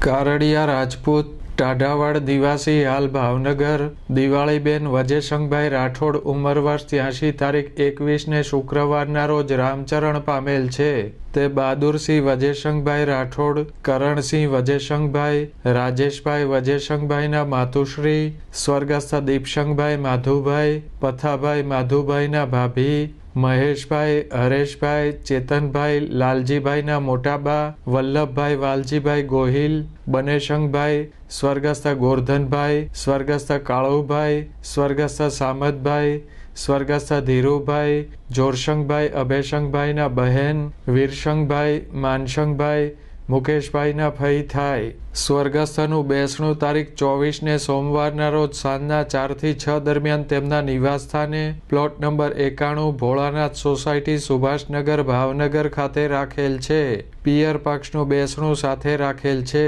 કારડિયા રાજપૂત ટાઢાવાડ દિવાસી હાલ ભાવનગર દિવાળીબેન વજેશંગભાઈ રાઠોડ ઉંમર વર્ષ 83 તારીખ 21 ને શુક્રવારના રોજ રામચરણ પામેલ છે. તે બહાદુરસિંહ વજેશંગભાઈ રાઠોડ, કરણસિંહ વજેશંગભાઈ, રાજેશભાઈ વજેશંગભાઈના માતુશ્રી, સ્વર્ગસ્થ દીપશંગભાઈ માધુભાઈ, પથાભાઈ માધુભાઈના ભાભી, મહેશભાઈ, હરેશભાઈ, ચેતનભાઈ, લાલજીભાઈના મોટાબા, વલ્લભભાઈ વાલજીભાઈ ગોહિલ, બનેશંગભાઈ, સ્વર્ગસ્થ ગોરધનભાઈ, સ્વર્ગસ્થ કાળુભાઈ, સ્વર્ગસ્થ સામતભાઈ, સ્વર્ગસ્થ ધીરુભાઈ, જોરશંગભાઈ અભયશંગભાઈના બહેન, વીરશંગભાઈ, માનશંગભાઈ, મુકેશભાઈના ફઈ થાય. સ્વર્ગસ્થનું બેસણું તારીખ 24 ને સોમવારના રોજ સાંજના 4 થી 6 દરમિયાન તેમના નિવાસસ્થાને plot number 91 Bholanath society, Subhashnagar, Bhavnagar ખાતે રાખેલ છે. પિયર પક્ષનું બેસણું સાથે રાખેલ છે.